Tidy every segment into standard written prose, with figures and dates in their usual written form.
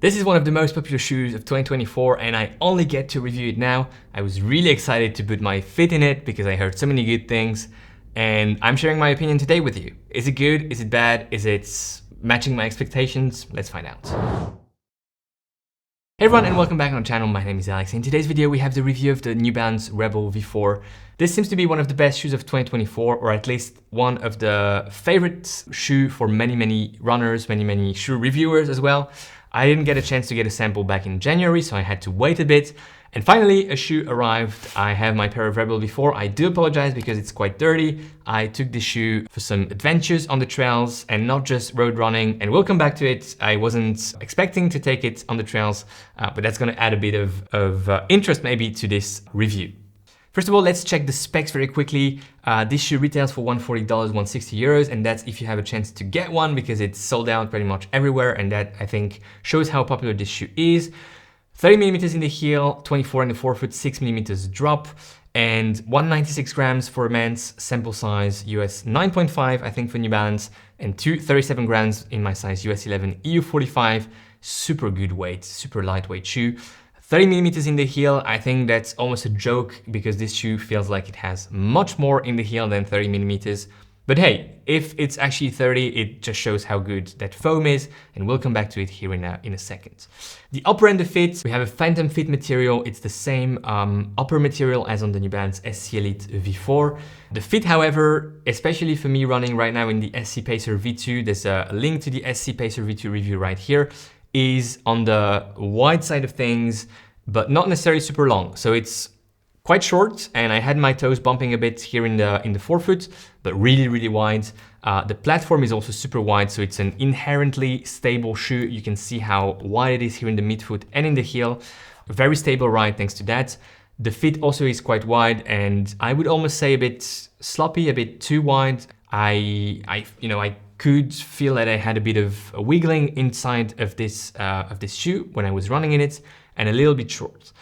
This is one of the most popular shoes of 2024 and I only get to review it now. I was really excited to put my feet in it because I heard so many good things and I'm sharing my opinion today with you. Is it good? Is it bad? Is it matching my expectations? Let's find out. Hey everyone and welcome back on the channel. My name is Alex. In today's video we have the review of the New Balance Rebel V4. This seems to be one of the best shoes of 2024, or at least one of the favorite shoe for many runners, many shoe reviewers as well. I didn't get a chance to get a sample back in January, so I had to wait a bit. And finally, a shoe arrived. I have my pair of Rebel V4. I do apologize because it's quite dirty. I took this shoe for some adventures on the trails and not just road running, and we'll come back to it. I wasn't expecting to take it on the trails, but that's gonna add a bit of interest maybe to this review. First of all, let's check the specs very quickly. This shoe retails for $140, €160, and that's if you have a chance to get one because it's sold out pretty much everywhere, and that I think shows how popular this shoe is. 30 millimeters in the heel, 24 in the forefoot, 6 millimeters drop, and 196 grams for a men's, sample size US 9.5, I think for New Balance, and 237 grams in my size US 11 EU 45. Super good weight, super lightweight shoe. 30 millimeters in the heel, I think that's almost a joke because this shoe feels like it has much more in the heel than 30 millimeters. But hey, if it's actually 30, it just shows how good that foam is, and we'll come back to it here in a second. The upper end of fit, we have a phantom fit material. It's the same upper material as on the New Balance SC Elite V4. The fit, however, especially for me running right now in the SC Pacer V2, there's a link to the SC Pacer V2 review right here, is on the wide side of things, but not necessarily super long. So it's quite short, and I had my toes bumping a bit here in the forefoot, but really wide. The platform is also super wide, so it's an inherently stable shoe. You can see how wide it is here in the midfoot and in the heel. Very stable ride thanks to that. The fit also is quite wide, and I would almost say a bit sloppy, a bit too wide. I could feel that I had a bit of a wiggling inside of this shoe when I was running in it, and a little bit short.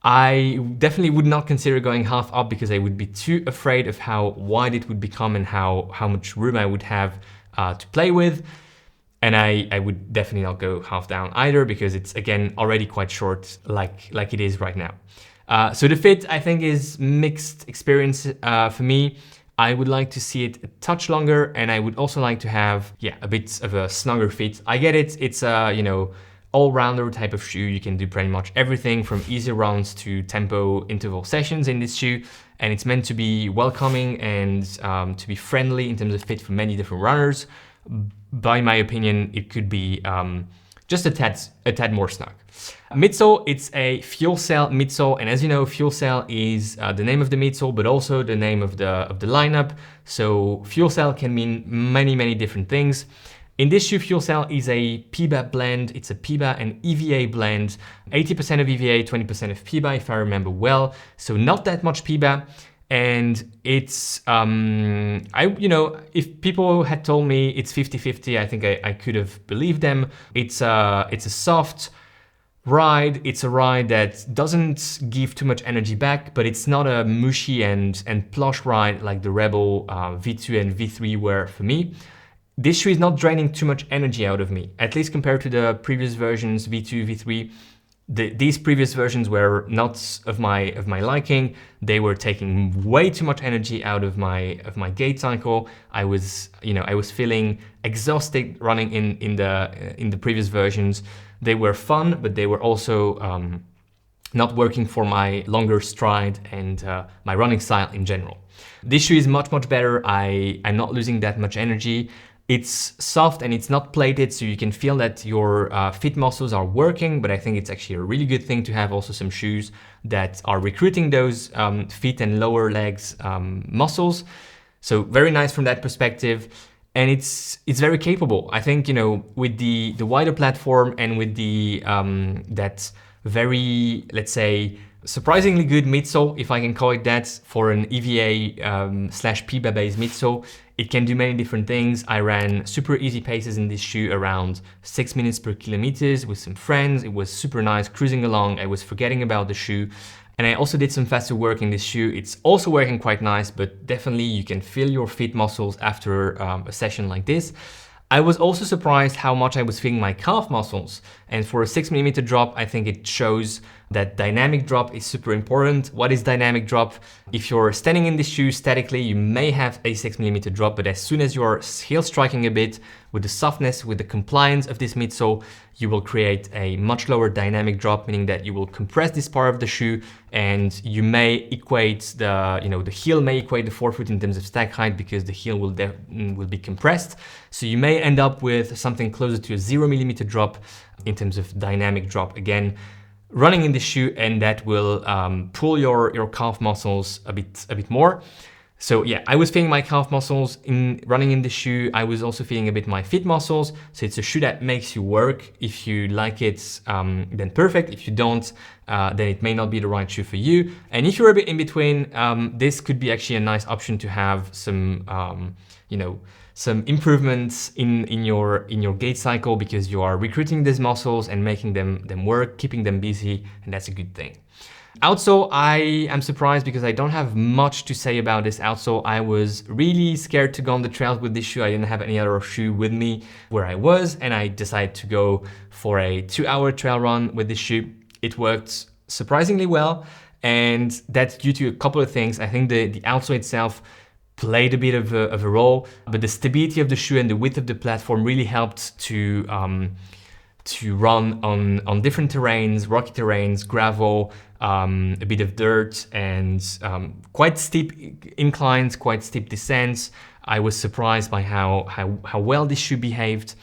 I definitely would not consider going half up because I would be too afraid of how wide it would become and how much room I would have to play with. And I would definitely not go half down either because it's, again, already quite short like it is right now. So the fit, I think, is mixed experience for me. I would like to see it a touch longer, and I would also like to have, a bit of a snugger fit. I get it, it's a, all-rounder type of shoe. You can do pretty much everything from easy runs to tempo interval sessions in this shoe, and it's meant to be welcoming and to be friendly in terms of fit for many different runners. By my opinion, it could be just a tad more snug. Midsole, it's a fuel cell midsole, and as you know, fuel cell is the name of the midsole, but also the name of the lineup. So fuel cell can mean many different things. In this shoe, fuel cell is a PBA blend. It's a PBA and EVA blend. 80% of EVA, 20% of PBA, if I remember well. So not that much PBA. And it's, if people had told me it's 50-50, I think I could have believed them. It's a soft ride. It's a ride that doesn't give too much energy back, but it's not a mushy and plush ride like the Rebel V2 and V3 were for me. This shoe is not draining too much energy out of me, at least compared to the previous versions, V2, V3. These previous versions were not of my liking. They were taking way too much energy out of my gait cycle. I was feeling exhausted running in the previous versions. They were fun, but they were also not working for my longer stride and my running style in general. This shoe is much better. I'm not losing that much energy. It's soft and it's not plated, so you can feel that your fit muscles are working, but I think it's actually a really good thing to have also some shoes that are recruiting those feet and lower legs muscles. So very nice from that perspective. And it's very capable. I think, with the wider platform and with the that very, let's say, surprisingly good midsole, if I can call it that, for an EVA slash PBA based midsole. It can do many different things. I ran super easy paces in this shoe, around 6 minutes per kilometers with some friends. It was super nice cruising along. I was forgetting about the shoe. And I also did some faster work in this shoe. It's also working quite nice, but definitely you can feel your feet muscles after a session like this. I was also surprised how much I was feeling my calf muscles. And for a 6mm drop, I think it shows that dynamic drop is super important. What is dynamic drop? If you're standing in the shoe statically, you may have a 6mm drop, but as soon as you're heel striking a bit with the softness, with the compliance of this midsole, you will create a much lower dynamic drop, meaning that you will compress this part of the shoe and you may equate the heel may equate the forefoot in terms of stack height because the heel will be compressed. So you may end up with something closer to a 0mm drop in terms of dynamic drop. Again, running in the shoe, and that will pull your calf muscles a bit more. So yeah, I was feeling my calf muscles in running in the shoe. I was also feeling a bit my feet muscles. So it's a shoe that makes you work. If you like it, then perfect. If you don't, then it may not be the right shoe for you. And if you're a bit in between, this could be actually a nice option to have some, some improvements in your gait cycle, because you are recruiting these muscles and making them work, keeping them busy, and that's a good thing. Outsole, I am surprised because I don't have much to say about this outsole. I was really scared to go on the trails with this shoe. I didn't have any other shoe with me where I was, and I decided to go for a 2-hour trail run with this shoe. It worked surprisingly well, and that's due to a couple of things. I think the outsole itself played a bit of a role, but the stability of the shoe and the width of the platform really helped to run on different terrains, rocky terrains, gravel, a bit of dirt, and quite steep inclines, quite steep descents. I was surprised by how well this shoe behaved.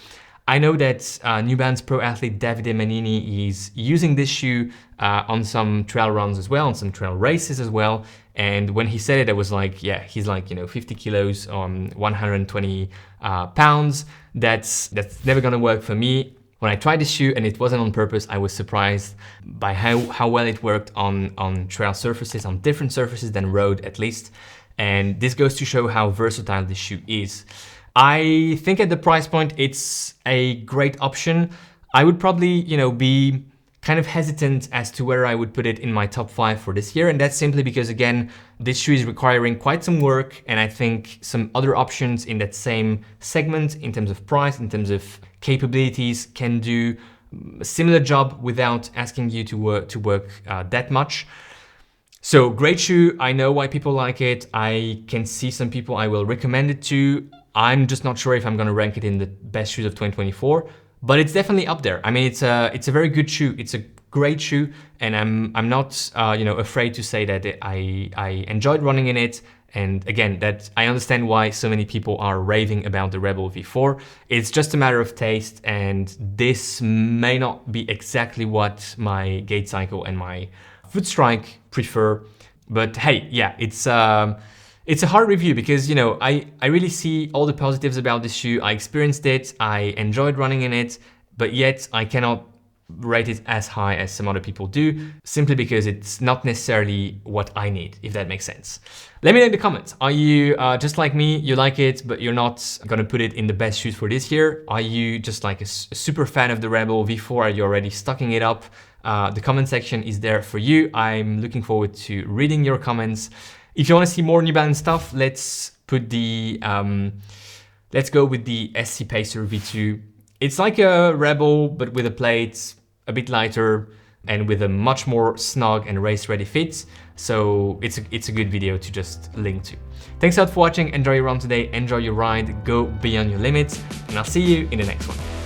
I know that New Balance pro athlete Davide Manini is using this shoe on some trail runs as well, on some trail races as well. And when he said it, I was like, yeah, he's like, 50 kilos on 120 pounds. That's never gonna work for me. When I tried this shoe, and it wasn't on purpose, I was surprised by how well it worked on trail surfaces, on different surfaces than road at least. And this goes to show how versatile this shoe is. I think at the price point, it's a great option. I would probably, be kind of hesitant as to where I would put it in my top 5 for this year. And that's simply because, again, this shoe is requiring quite some work. And I think some other options in that same segment, in terms of price, in terms of capabilities, can do a similar job without asking you to work that much. So great shoe. I know why people like it. I can see some people I will recommend it to. I'm just not sure if I'm going to rank it in the best shoes of 2024, but it's definitely up there. I mean, it's a very good shoe. It's a great shoe, and I'm not afraid to say that I enjoyed running in it. And again, that I understand why so many people are raving about the Rebel V4. It's just a matter of taste, and this may not be exactly what my gait cycle and my foot strike prefer. But hey, yeah, it's a hard review because, I really see all the positives about this shoe. I experienced it, I enjoyed running in it, but yet I cannot rate it as high as some other people do, simply because it's not necessarily what I need, if that makes sense. Let me know in the comments. Are you just like me, you like it, but you're not gonna put it in the best shoes for this year? Are you just like a super fan of the Rebel V4? Are you already stocking it up? The comment section is there for you. I'm looking forward to reading your comments. If you want to see more New Balance stuff, let's put the let's go with the SC Pacer V2. It's like a Rebel, but with a plate, a bit lighter, and with a much more snug and race-ready fit. So it's a good video to just link to. Thanks a lot for watching. Enjoy your run today. Enjoy your ride. Go beyond your limits, and I'll see you in the next one.